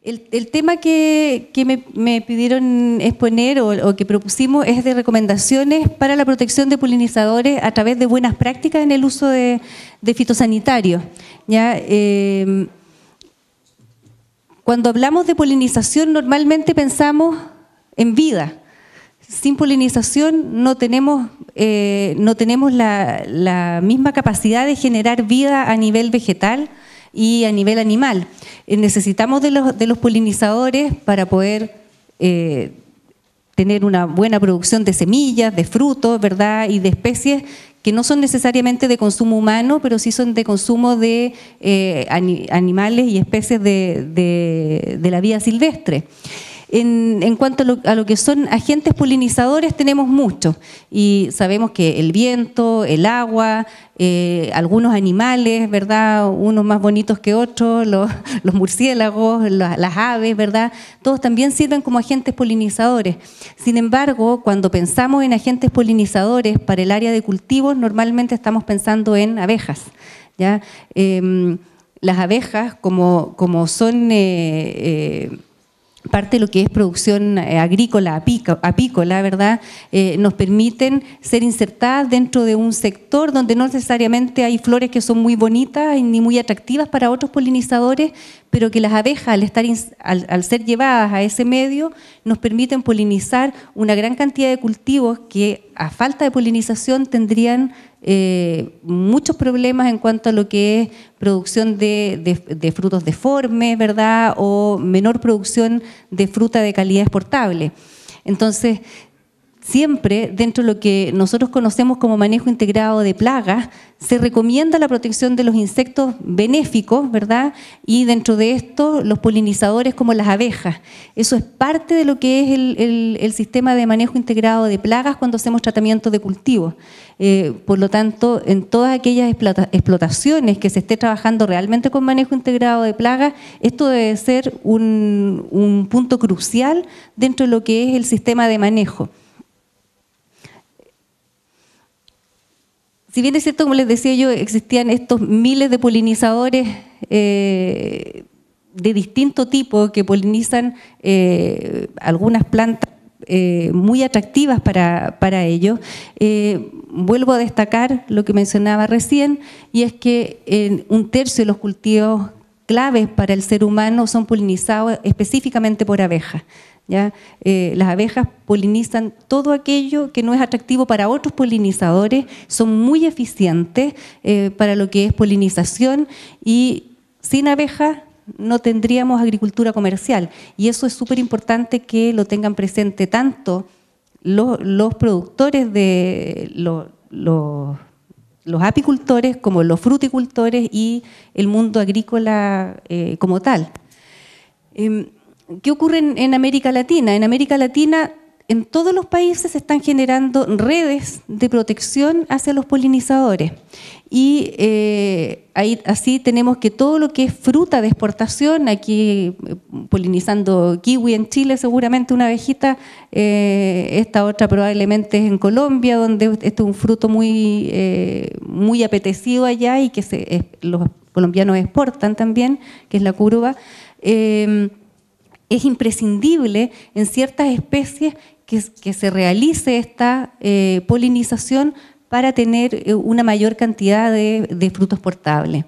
El tema que me pidieron exponer o que propusimos es de recomendaciones para la protección de polinizadores a través de buenas prácticas en el uso de fitosanitarios. ¿Ya? Cuando hablamos de polinización normalmente pensamos en vida. Sin polinización no tenemos la misma capacidad de generar vida a nivel vegetal y a nivel animal. Necesitamos de los polinizadores para poder tener una buena producción de semillas, de frutos, ¿verdad? Y de especies que no son necesariamente de consumo humano, pero sí son de consumo de animales y especies de la vida silvestre. En cuanto a lo que son agentes polinizadores, tenemos muchos y sabemos que el viento, el agua, algunos animales, ¿verdad? Unos más bonitos que otros, los murciélagos, las aves, ¿verdad? Todos también sirven como agentes polinizadores. Sin embargo, cuando pensamos en agentes polinizadores para el área de cultivos, normalmente estamos pensando en abejas, ¿ya? Las abejas, como son parte de lo que es producción agrícola, apícola, ¿verdad? Nos permiten ser insertadas dentro de un sector donde no necesariamente hay flores que son muy bonitas ni muy atractivas para otros polinizadores, pero que las abejas, al ser llevadas a ese medio, nos permiten polinizar una gran cantidad de cultivos que a falta de polinización tendrían muchos problemas en cuanto a lo que es producción de frutos deformes, ¿verdad? O menor producción de fruta de calidad exportable. Entonces, siempre dentro de lo que nosotros conocemos como manejo integrado de plagas, se recomienda la protección de los insectos benéficos, ¿verdad? Y dentro de esto, los polinizadores como las abejas. Eso es parte de lo que es el sistema de manejo integrado de plagas cuando hacemos tratamiento de cultivos. Por lo tanto, en todas aquellas explotaciones que se esté trabajando realmente con manejo integrado de plagas, esto debe ser un punto crucial dentro de lo que es el sistema de manejo. Si bien es cierto, como les decía yo, existían estos miles de polinizadores de distinto tipo que polinizan algunas plantas muy atractivas para ellos, vuelvo a destacar lo que mencionaba recién, y es que un tercio de los cultivos claves para el ser humano son polinizados específicamente por abejas. ¿Ya? Las abejas polinizan todo aquello que no es atractivo para otros polinizadores, son muy eficientes para lo que es polinización, y sin abejas no tendríamos agricultura comercial, y eso es súper importante que lo tengan presente tanto los productores de los apicultores como los fruticultores y el mundo agrícola como tal. ¿Qué ocurre en América Latina? En América Latina, en todos los países se están generando redes de protección hacia los polinizadores. Y así tenemos que todo lo que es fruta de exportación, aquí polinizando kiwi en Chile, seguramente una abejita, esta otra probablemente es en Colombia, donde este es un fruto muy apetecido allá y que los colombianos exportan también, que es la curuba. Es imprescindible en ciertas especies que se realice esta polinización para tener una mayor cantidad de frutos portables.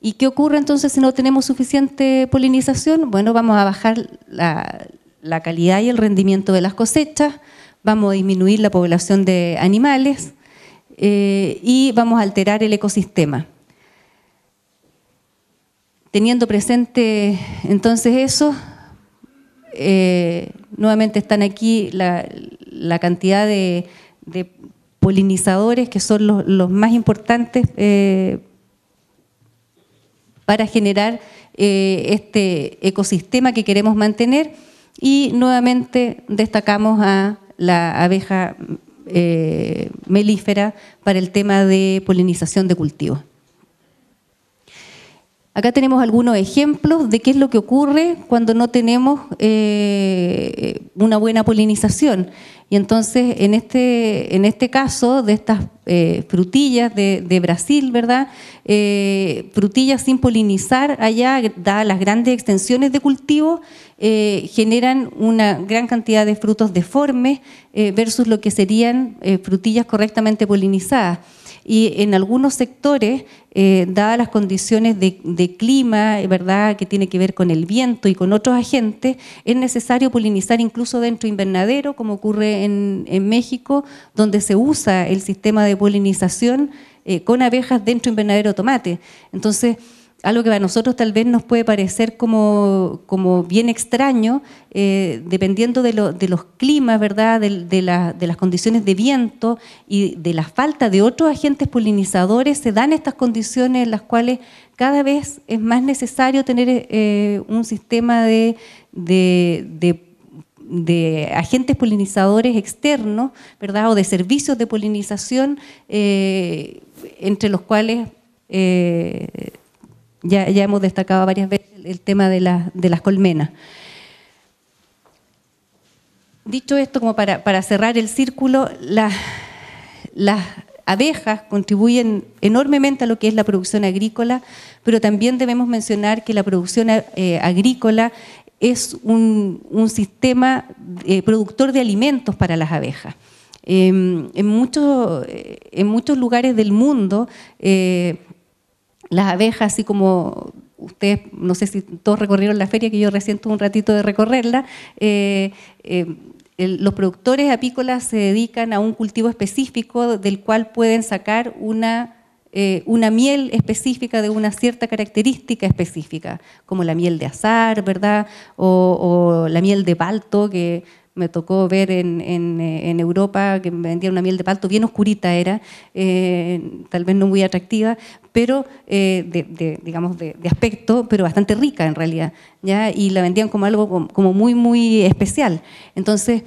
¿Y qué ocurre entonces si no tenemos suficiente polinización? Bueno, vamos a bajar la calidad y el rendimiento de las cosechas, vamos a disminuir la población de animales y vamos a alterar el ecosistema. Teniendo presente entonces eso, nuevamente están aquí la cantidad de polinizadores que son los más importantes para generar este ecosistema que queremos mantener, y nuevamente destacamos a la abeja melífera para el tema de polinización de cultivos. Acá tenemos algunos ejemplos de qué es lo que ocurre cuando no tenemos una buena polinización. Y entonces, en este caso, de estas frutillas de Brasil, ¿verdad? Frutillas sin polinizar allá, dadas las grandes extensiones de cultivo, generan una gran cantidad de frutos deformes versus lo que serían frutillas correctamente polinizadas. Y en algunos sectores, dadas las condiciones de clima, ¿verdad?, que tiene que ver con el viento y con otros agentes, es necesario polinizar incluso dentro de invernadero, como ocurre en México, donde se usa el sistema de polinización con abejas dentro de invernadero de tomate. Entonces, algo que para nosotros tal vez nos puede parecer como bien extraño, dependiendo de los climas, ¿verdad?, de las condiciones de viento y de la falta de otros agentes polinizadores, se dan estas condiciones en las cuales cada vez es más necesario tener un sistema de agentes polinizadores externos, ¿verdad?, o de servicios de polinización, entre los cuales ya hemos destacado varias veces el tema de las colmenas. Dicho esto, como para cerrar el círculo, las abejas contribuyen enormemente a lo que es la producción agrícola, pero también debemos mencionar que la producción agrícola es un sistema productor de alimentos para las abejas. En muchos lugares del mundo, las abejas, así como ustedes, no sé si todos recorrieron la feria, que yo recién tuve un ratito de recorrerla, los productores apícolas se dedican a un cultivo específico del cual pueden sacar una miel específica de una cierta característica específica, como la miel de azahar, ¿verdad?, o la miel de palto, que me tocó ver en Europa, que me vendían una miel de palto bien oscurita, era tal vez no muy atractiva, pero digamos de aspecto, pero bastante rica en realidad, ¿ya? Y la vendían como algo como muy, muy especial. Entonces,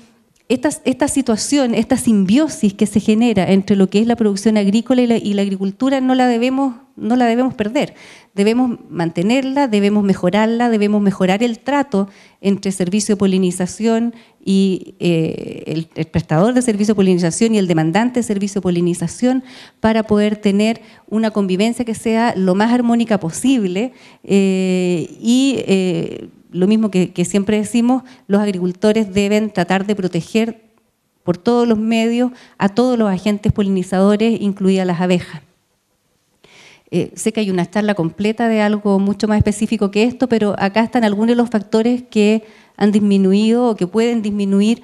esta situación, esta simbiosis que se genera entre lo que es la producción agrícola y la agricultura no la debemos perder. Debemos mantenerla, debemos mejorarla, debemos mejorar el trato entre servicio de polinización y el prestador de servicio de polinización y el demandante de servicio de polinización, para poder tener una convivencia que sea lo más armónica posible lo mismo que siempre decimos, los agricultores deben tratar de proteger por todos los medios a todos los agentes polinizadores, incluidas las abejas. Sé que hay una charla completa de algo mucho más específico que esto, pero acá están algunos de los factores que han disminuido o que pueden disminuir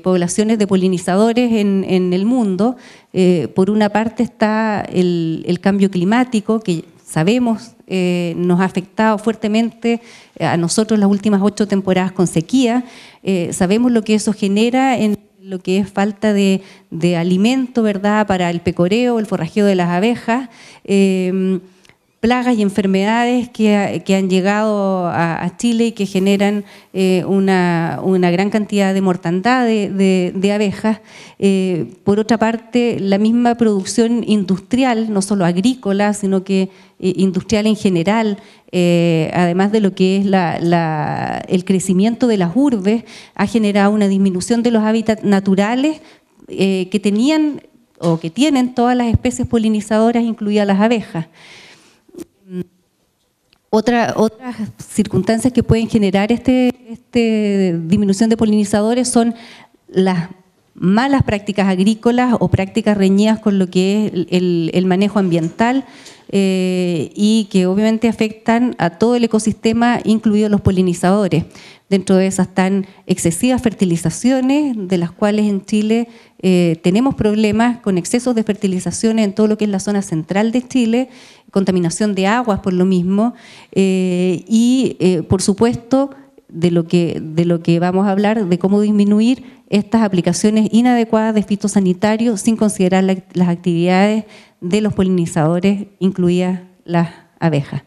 poblaciones de polinizadores en el mundo. Por una parte está el cambio climático, que sabemos nos ha afectado fuertemente a nosotros las últimas 8 temporadas con sequía. Sabemos lo que eso genera en lo que es falta de alimento, ¿verdad?, para el pecoreo, el forrajeo de las abejas, plagas y enfermedades que han llegado a Chile y que generan una gran cantidad de mortandad de abejas. Por otra parte, la misma producción industrial, no solo agrícola, sino que industrial en general, además de lo que es el crecimiento de las urbes, ha generado una disminución de los hábitats naturales que tenían o que tienen todas las especies polinizadoras, incluidas las abejas. Otras circunstancias que pueden generar esta disminución de polinizadores son las malas prácticas agrícolas o prácticas reñidas con lo que es el manejo ambiental y que obviamente afectan a todo el ecosistema, incluidos los polinizadores. Dentro de esas están excesivas fertilizaciones, de las cuales en Chile tenemos problemas con excesos de fertilizaciones en todo lo que es la zona central de Chile, contaminación de aguas por lo mismo, por supuesto, de lo que vamos a hablar, de cómo disminuir estas aplicaciones inadecuadas de fitosanitarios sin considerar las actividades de los polinizadores, incluidas las abejas.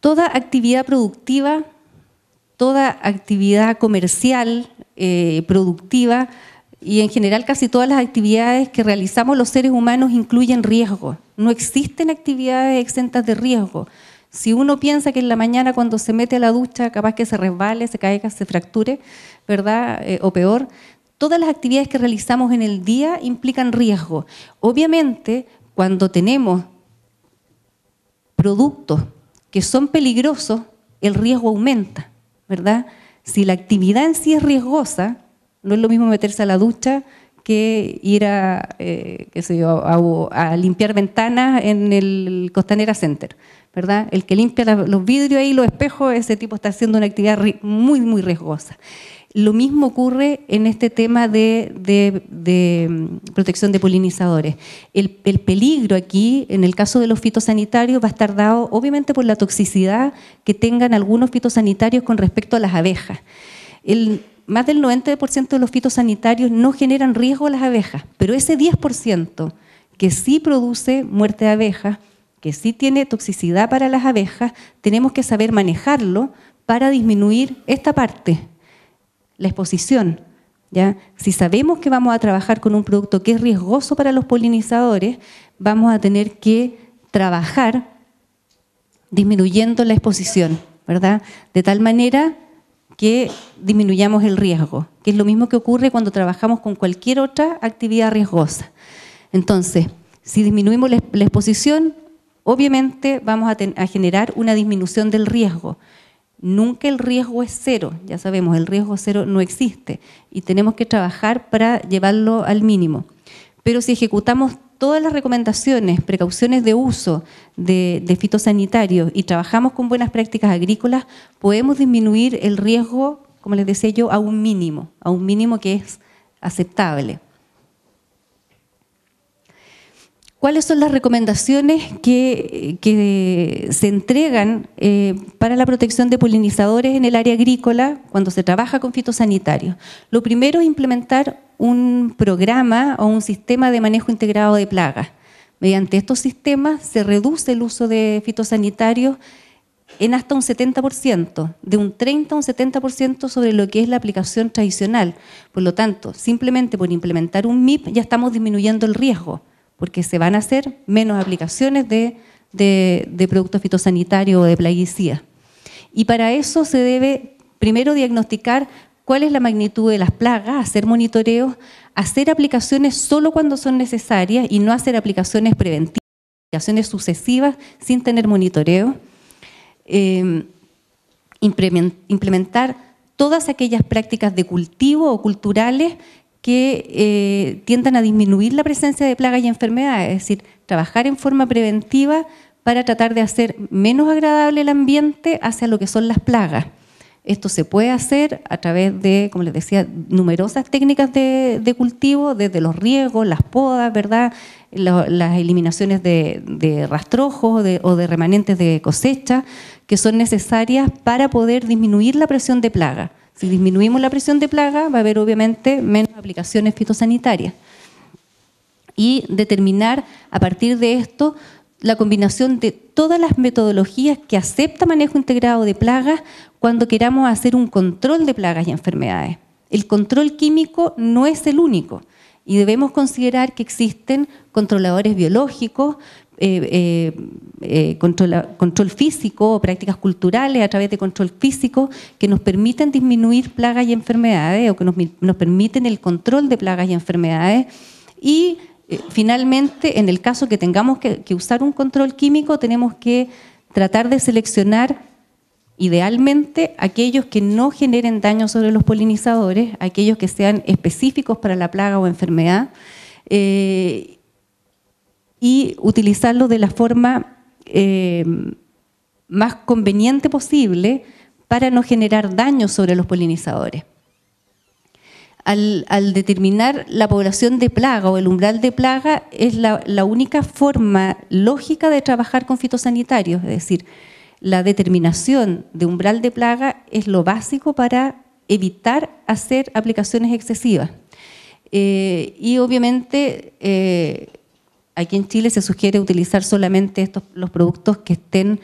Toda actividad productiva, toda actividad comercial, productiva, y en general casi todas las actividades que realizamos los seres humanos incluyen riesgo. No existen actividades exentas de riesgo. Si uno piensa que en la mañana cuando se mete a la ducha capaz que se resbale, se caiga, se fracture, ¿verdad? O peor, todas las actividades que realizamos en el día implican riesgo. Obviamente, cuando tenemos productos que son peligrosos, el riesgo aumenta, ¿verdad? Si la actividad en sí es riesgosa, no es lo mismo meterse a la ducha que ir a, qué sé yo, a limpiar ventanas en el Costanera Center, ¿verdad? El que limpia los vidrios ahí, los espejos, ese tipo está haciendo una actividad muy, muy riesgosa. Lo mismo ocurre en este tema de protección de polinizadores. El peligro aquí, en el caso de los fitosanitarios, va a estar dado obviamente por la toxicidad que tengan algunos fitosanitarios con respecto a las abejas. Más del 90% de los fitosanitarios no generan riesgo a las abejas, pero ese 10% que sí produce muerte de abejas, que sí tiene toxicidad para las abejas, tenemos que saber manejarlo para disminuir esta parte, la exposición, ¿ya? Si sabemos que vamos a trabajar con un producto que es riesgoso para los polinizadores, vamos a tener que trabajar disminuyendo la exposición, ¿verdad? De tal manera que disminuyamos el riesgo, que es lo mismo que ocurre cuando trabajamos con cualquier otra actividad riesgosa. Entonces, si disminuimos la exposición, obviamente vamos a generar una disminución del riesgo. Nunca el riesgo es cero, ya sabemos, el riesgo cero no existe y tenemos que trabajar para llevarlo al mínimo. Pero si ejecutamos todas las recomendaciones, precauciones de uso de fitosanitarios y trabajamos con buenas prácticas agrícolas, podemos disminuir el riesgo, como les decía yo, a un mínimo que es aceptable. ¿Cuáles son las recomendaciones que se entregan para la protección de polinizadores en el área agrícola cuando se trabaja con fitosanitarios? Lo primero es implementar un programa o un sistema de manejo integrado de plagas. Mediante estos sistemas se reduce el uso de fitosanitarios en hasta un 70%, de un 30 a un 70% sobre lo que es la aplicación tradicional. Por lo tanto, simplemente por implementar un MIP ya estamos disminuyendo el riesgo, porque se van a hacer menos aplicaciones de productos fitosanitarios o de plaguicidas. Y para eso se debe primero diagnosticar cuál es la magnitud de las plagas, hacer monitoreos, hacer aplicaciones solo cuando son necesarias y no hacer aplicaciones preventivas, aplicaciones sucesivas sin tener monitoreo. Implementar todas aquellas prácticas de cultivo o culturales que tiendan a disminuir la presencia de plagas y enfermedades, es decir, trabajar en forma preventiva para tratar de hacer menos agradable el ambiente hacia lo que son las plagas. Esto se puede hacer a través de, como les decía, numerosas técnicas de cultivo, desde los riegos, las podas, ¿verdad? Las eliminaciones de rastrojos o de remanentes de cosecha, que son necesarias para poder disminuir la presión de plaga. Si disminuimos la presión de plaga, va a haber obviamente menos aplicaciones fitosanitarias. Y determinar a partir de esto la combinación de todas las metodologías que acepta manejo integrado de plagas cuando queramos hacer un control de plagas y enfermedades. El control químico no es el único y debemos considerar que existen controladores biológicos, control físico o prácticas culturales a través de control físico que nos permiten disminuir plagas y enfermedades o que nos permiten el control de plagas y enfermedades y finalmente, en el caso que tengamos que usar un control químico, tenemos que tratar de seleccionar idealmente aquellos que no generen daño sobre los polinizadores, aquellos que sean específicos para la plaga o enfermedad, y utilizarlo de la forma más conveniente posible para no generar daño sobre los polinizadores. Al determinar la población de plaga o el umbral de plaga es la única forma lógica de trabajar con fitosanitarios, es decir, la determinación de umbral de plaga es lo básico para evitar hacer aplicaciones excesivas. Y obviamente aquí en Chile se sugiere utilizar solamente los productos que estén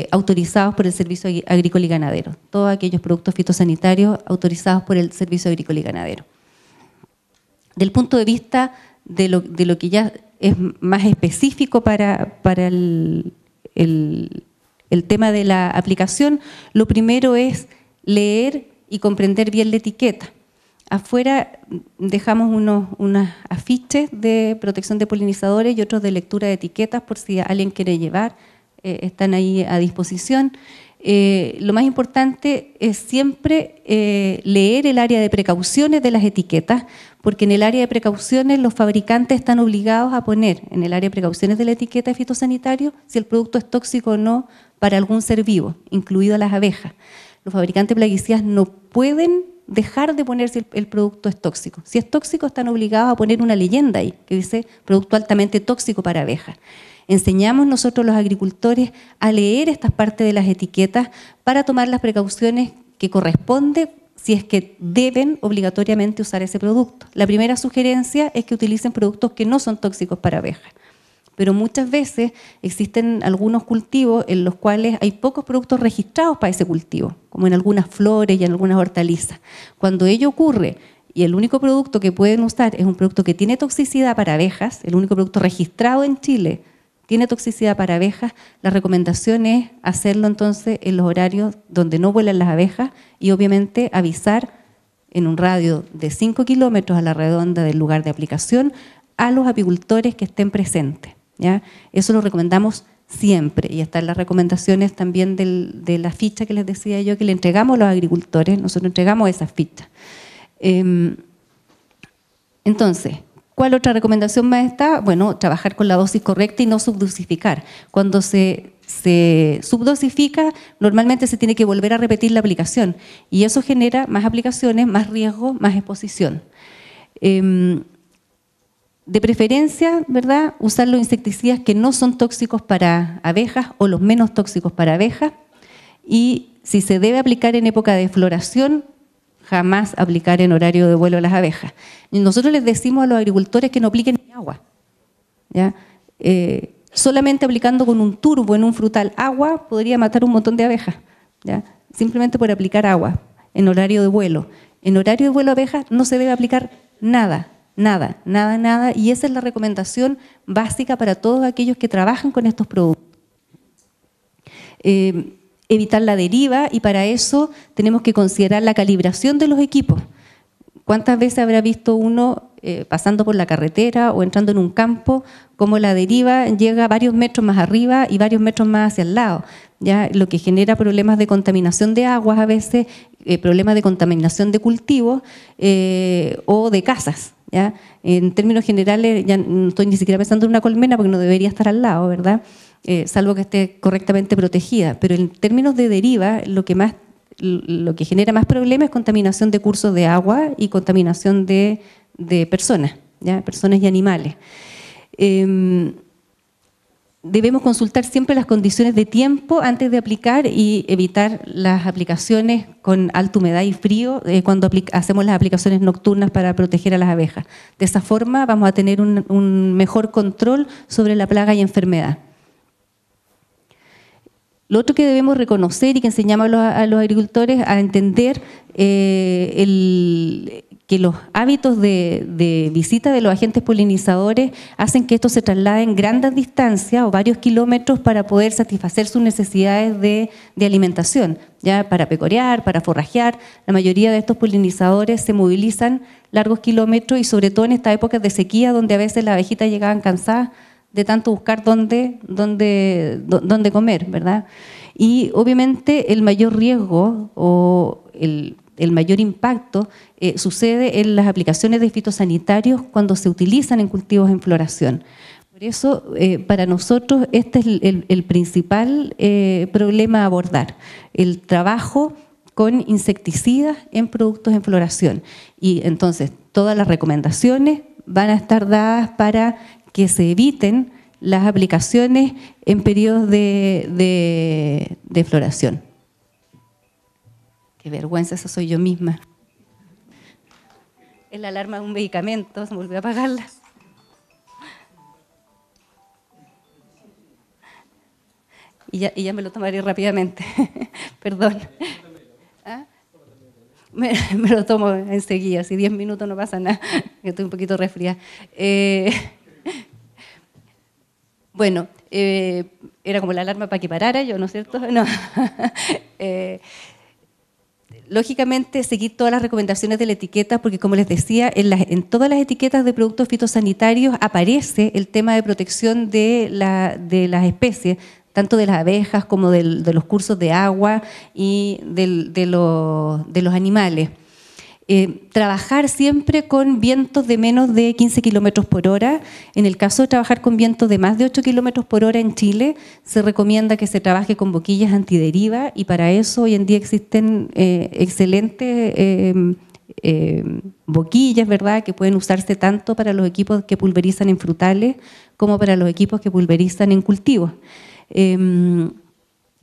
autorizados por el Servicio Agrícola y Ganadero, todos aquellos productos fitosanitarios autorizados por el Servicio Agrícola y Ganadero. Del punto de vista de lo que ya es más específico para el el tema de la aplicación, lo primero es leer y comprender bien la etiqueta. Afuera dejamos unos afiches de protección de polinizadores y otros de lectura de etiquetas por si alguien quiere llevar, están ahí a disposición. Lo más importante es siempre leer el área de precauciones de las etiquetas, porque en el área de precauciones los fabricantes están obligados a poner en el área de precauciones de la etiqueta de fitosanitario si el producto es tóxico o no para algún ser vivo, incluido las abejas. Los fabricantes de plaguicidas no pueden dejar de poner si el producto es tóxico. Si es tóxico, están obligados a poner una leyenda ahí que dice producto altamente tóxico para abejas. Enseñamos nosotros los agricultores a leer estas partes de las etiquetas para tomar las precauciones que corresponden si es que deben obligatoriamente usar ese producto. La primera sugerencia es que utilicen productos que no son tóxicos para abejas. Pero muchas veces existen algunos cultivos en los cuales hay pocos productos registrados para ese cultivo, como en algunas flores y en algunas hortalizas. Cuando ello ocurre y el único producto que pueden usar es un producto que tiene toxicidad para abejas, el único producto registrado en Chile tiene toxicidad para abejas, la recomendación es hacerlo entonces en los horarios donde no vuelan las abejas y obviamente avisar en un radio de 5 kilómetros a la redonda del lugar de aplicación a los apicultores que estén presentes. ¿Ya? Eso lo recomendamos siempre y están las recomendaciones también de la ficha que les decía yo que le entregamos a los agricultores, nosotros entregamos esas fichas. Entonces, ¿cuál otra recomendación más está? Bueno, trabajar con la dosis correcta y no subdosificar. Cuando se subdosifica, normalmente se tiene que volver a repetir la aplicación y eso genera más aplicaciones, más riesgo, más exposición. De preferencia, ¿verdad?, usar los insecticidas que no son tóxicos para abejas o los menos tóxicos para abejas. Y si se debe aplicar en época de floración, jamás aplicar en horario de vuelo a las abejas. Y nosotros les decimos a los agricultores que no apliquen ni agua. ¿Ya? Solamente aplicando con un turbo en un frutal agua podría matar un montón de abejas. ¿Ya? Simplemente por aplicar agua en horario de vuelo. En horario de vuelo a abejas no se debe aplicar nada. Nada, nada, nada, y esa es la recomendación básica para todos aquellos que trabajan con estos productos. Evitar la deriva y para eso tenemos que considerar la calibración de los equipos. ¿Cuántas veces habrá visto uno pasando por la carretera o entrando en un campo cómo la deriva llega varios metros más arriba y varios metros más hacia el lado? ¿Ya? Lo que genera problemas de contaminación de aguas a veces, problemas de contaminación de cultivos o de casas. ¿Ya? En términos generales, ya no estoy ni siquiera pensando en una colmena porque no debería estar al lado, ¿verdad? Salvo que esté correctamente protegida. Pero en términos de deriva, lo que genera más problemas es contaminación de cursos de agua y contaminación de personas, ¿ya? Personas y animales. Debemos consultar siempre las condiciones de tiempo antes de aplicar y evitar las aplicaciones con alta humedad y frío cuando hacemos las aplicaciones nocturnas para proteger a las abejas. De esa forma vamos a tener un mejor control sobre la plaga y enfermedad. Lo otro que debemos reconocer y que enseñamos a los agricultores a entender que los hábitos de visita de los agentes polinizadores hacen que estos se trasladen grandes distancias o varios kilómetros para poder satisfacer sus necesidades de alimentación, ya para pecorear, para forrajear. La mayoría de estos polinizadores se movilizan largos kilómetros y sobre todo en estas épocas de sequía donde a veces las abejitas llegaban cansadas de tanto buscar dónde comer, ¿verdad? Y obviamente el mayor riesgo o el mayor impacto sucede en las aplicaciones de fitosanitarios cuando se utilizan en cultivos en floración. Por eso, para nosotros, este es el principal problema a abordar, el trabajo con insecticidas en productos en floración. Y entonces, todas las recomendaciones van a estar dadas para que se eviten las aplicaciones en periodos de floración. Qué vergüenza, esa soy yo misma. Es la alarma de un medicamento, se me olvidó apagarla. Y ya me lo tomaré rápidamente. Perdón. ¿Ah? Me lo tomo enseguida, si 10 minutos no pasa nada, que estoy un poquito resfriada. Bueno, Era como la alarma para que parara yo, ¿no es cierto? No. Lógicamente, seguir todas las recomendaciones de la etiqueta, porque como les decía, en todas las etiquetas de productos fitosanitarios aparece el tema de protección de las especies, tanto de las abejas como de los cursos de agua y de los animales. Trabajar siempre con vientos de menos de 15 kilómetros por hora. En el caso de trabajar con vientos de más de 8 kilómetros por hora en Chile, se recomienda que se trabaje con boquillas antideriva, y para eso hoy en día existen excelentes boquillas, ¿verdad?, que pueden usarse tanto para los equipos que pulverizan en frutales como para los equipos que pulverizan en cultivos.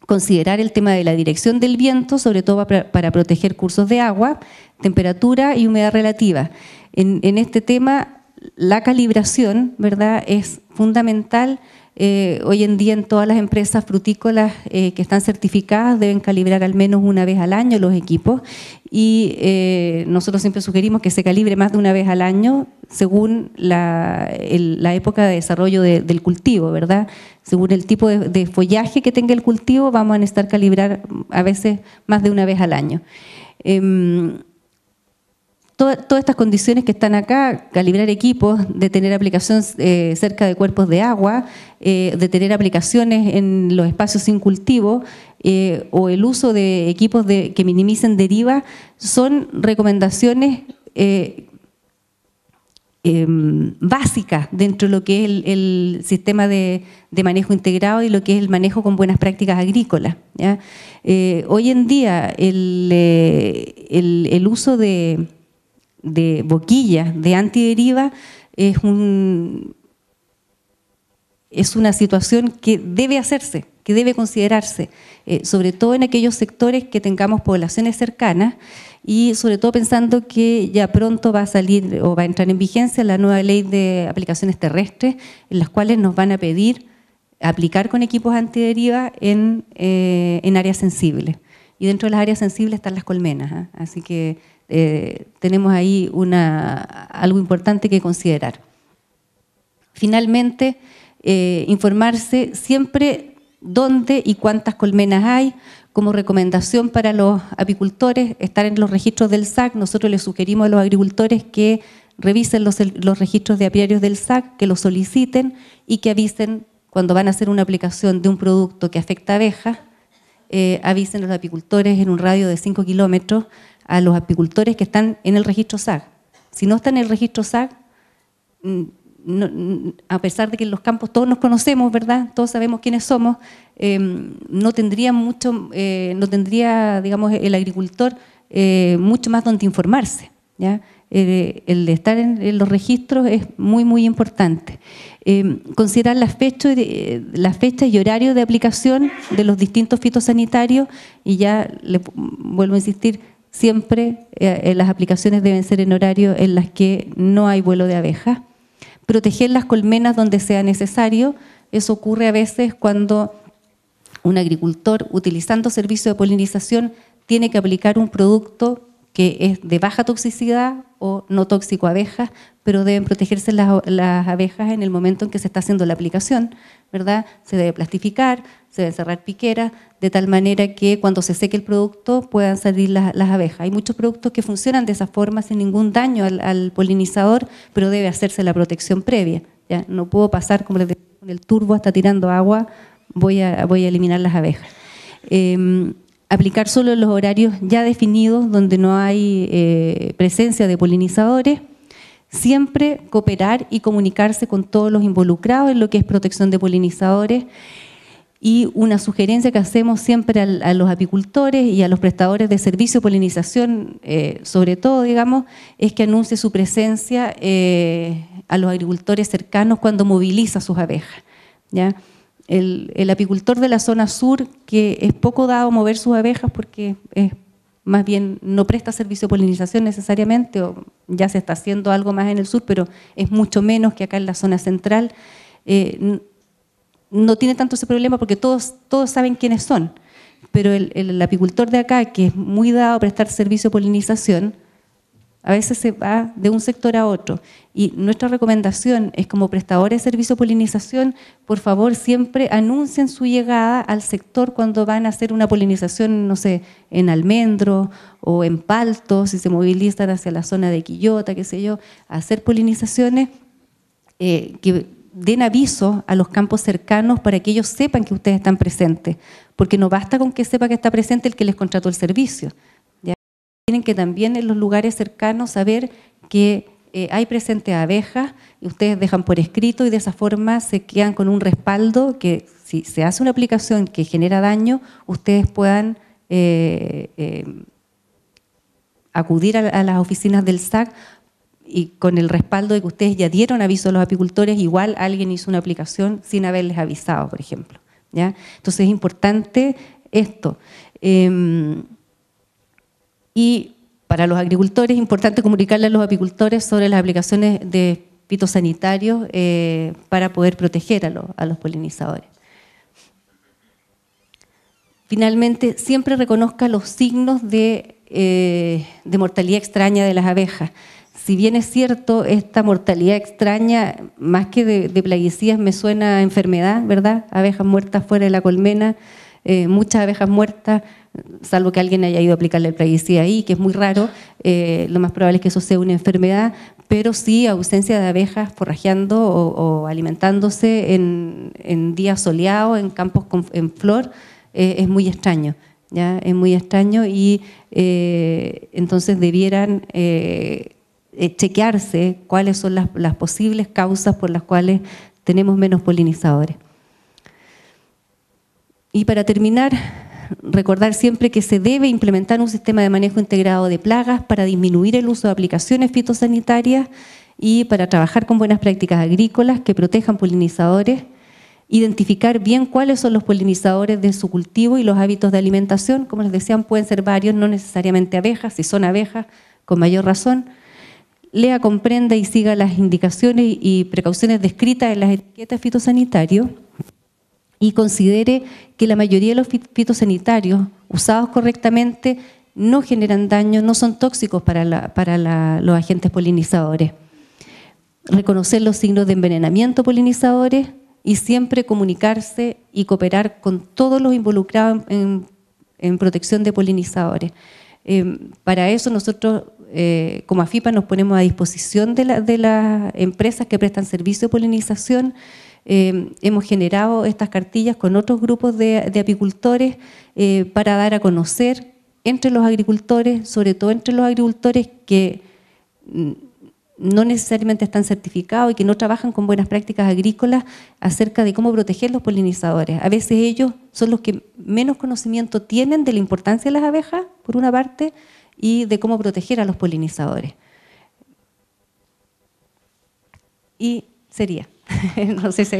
Considerar el tema de la dirección del viento, sobre todo para proteger cursos de agua, temperatura y humedad relativa. En este tema, la calibración, ¿verdad?, es fundamental. Hoy en día en todas las empresas frutícolas que están certificadas deben calibrar al menos una vez al año los equipos, y nosotros siempre sugerimos que se calibre más de una vez al año según la época de desarrollo del cultivo, ¿verdad? Según el tipo de follaje que tenga el cultivo, vamos a necesitar calibrar a veces más de una vez al año. Todas estas condiciones que están acá, calibrar equipos, de tener aplicación cerca de cuerpos de agua, de tener aplicaciones en los espacios sin cultivo, o el uso de equipos que minimicen deriva, son recomendaciones básicas dentro de lo que es el sistema de manejo integrado y lo que es el manejo con buenas prácticas agrícolas, ¿ya? Hoy en día el uso de boquillas de antideriva es una situación que debe hacerse, que debe considerarse, sobre todo en aquellos sectores que tengamos poblaciones cercanas, y sobre todo pensando que ya pronto va a salir o va a entrar en vigencia la nueva ley de aplicaciones terrestres, en las cuales nos van a pedir aplicar con equipos antideriva en áreas sensibles. Y dentro de las áreas sensibles están las colmenas, ¿eh? Así que tenemos ahí algo importante que considerar. Finalmente, informarse siempre dónde y cuántas colmenas hay. Como recomendación para los apicultores, estar en los registros del SAC. Nosotros les sugerimos a los agricultores que revisen los registros de apiarios del SAC, que los soliciten y que avisen cuando van a hacer una aplicación de un producto que afecta a abejas. Avisen a los apicultores en un radio de 5 kilómetros a los apicultores que están en el registro SAC. Si no están en el registro SAC, a pesar de que en los campos todos nos conocemos, ¿verdad?, todos sabemos quiénes somos, no tendría, digamos, el agricultor mucho más donde informarse, ¿ya? El de estar en los registros es muy, muy importante. Considerar la fecha y horario de aplicación de los distintos fitosanitarios, y ya les vuelvo a insistir, siempre las aplicaciones deben ser en horario en las que no hay vuelo de abejas. Proteger las colmenas donde sea necesario. Eso ocurre a veces cuando un agricultor, utilizando servicio de polinización, tiene que aplicar un producto que es de baja toxicidad o no tóxico a abejas, pero deben protegerse las abejas en el momento en que se está haciendo la aplicación, ¿verdad? Se debe plastificar, se debe cerrar piqueras, de tal manera que cuando se seque el producto puedan salir las abejas. Hay muchos productos que funcionan de esa forma sin ningún daño al polinizador, pero debe hacerse la protección previa, ¿ya? No puedo pasar, como les decía, con el turbo hasta tirando agua, voy a eliminar las abejas. Aplicar solo en los horarios ya definidos donde no hay presencia de polinizadores. Siempre cooperar y comunicarse con todos los involucrados en lo que es protección de polinizadores. Y una sugerencia que hacemos siempre a los apicultores y a los prestadores de servicio de polinización, sobre todo, digamos, es que anuncie su presencia a los agricultores cercanos cuando moviliza sus abejas, ¿ya? El apicultor de la zona sur, que es poco dado a mover sus abejas porque más bien no presta servicio de polinización necesariamente, o ya se está haciendo algo más en el sur, pero es mucho menos que acá en la zona central, no tiene tanto ese problema porque todos saben quiénes son, pero el apicultor de acá, que es muy dado a prestar servicio de polinización, a veces se va de un sector a otro. Y nuestra recomendación es, como prestadores de servicio de polinización, por favor, siempre anuncien su llegada al sector cuando van a hacer una polinización, no sé, en almendro o en palto, si se movilizan hacia la zona de Quillota, qué sé yo, a hacer polinizaciones, que den aviso a los campos cercanos para que ellos sepan que ustedes están presentes, porque no basta con que sepa que está presente el que les contrató el servicio. Tienen que también en los lugares cercanos saber que hay presentes abejas y ustedes dejan por escrito y de esa forma se quedan con un respaldo que si se hace una aplicación que genera daño, ustedes puedan acudir a las oficinas del SAC y con el respaldo de que ustedes ya dieron aviso a los apicultores, igual alguien hizo una aplicación sin haberles avisado, por ejemplo. ¿Ya? Entonces es importante esto. Y para los agricultores es importante comunicarle a los apicultores sobre las aplicaciones de fitosanitarios para poder proteger a los polinizadores. Finalmente, siempre reconozca los signos de mortalidad extraña de las abejas. Si bien es cierto, esta mortalidad extraña, más que de plaguicidas, me suena a enfermedad, ¿verdad? Abejas muertas fuera de la colmena, muchas abejas muertas, salvo que alguien haya ido a aplicarle el plaguicida ahí, que es muy raro, lo más probable es que eso sea una enfermedad, pero sí ausencia de abejas forrajeando o alimentándose en días soleados, en campos en flor, es muy extraño, ¿ya? Es muy extraño y entonces debieran chequearse cuáles son las posibles causas por las cuales tenemos menos polinizadores. Y para terminar, recordar siempre que se debe implementar un sistema de manejo integrado de plagas para disminuir el uso de aplicaciones fitosanitarias y para trabajar con buenas prácticas agrícolas que protejan polinizadores, identificar bien cuáles son los polinizadores de su cultivo y los hábitos de alimentación. Como les decía, pueden ser varios, no necesariamente abejas, si son abejas, con mayor razón. Lea, comprenda y siga las indicaciones y precauciones descritas en las etiquetas fitosanitarios y considere que la mayoría de los fitosanitarios usados correctamente no generan daño, no son tóxicos para los agentes polinizadores. Reconocer los signos de envenenamiento polinizadores y siempre comunicarse y cooperar con todos los involucrados en protección de polinizadores. Para eso nosotros, como AFIPA, nos ponemos a disposición de las empresas que prestan servicio de polinización. Hemos generado estas cartillas con otros grupos de apicultores para dar a conocer entre los agricultores, sobre todo entre los agricultores que no necesariamente están certificados y que no trabajan con buenas prácticas agrícolas, acerca de cómo proteger los polinizadores. A veces ellos son los que menos conocimiento tienen de la importancia de las abejas, por una parte, y de cómo proteger a los polinizadores. Y sería. No sé si...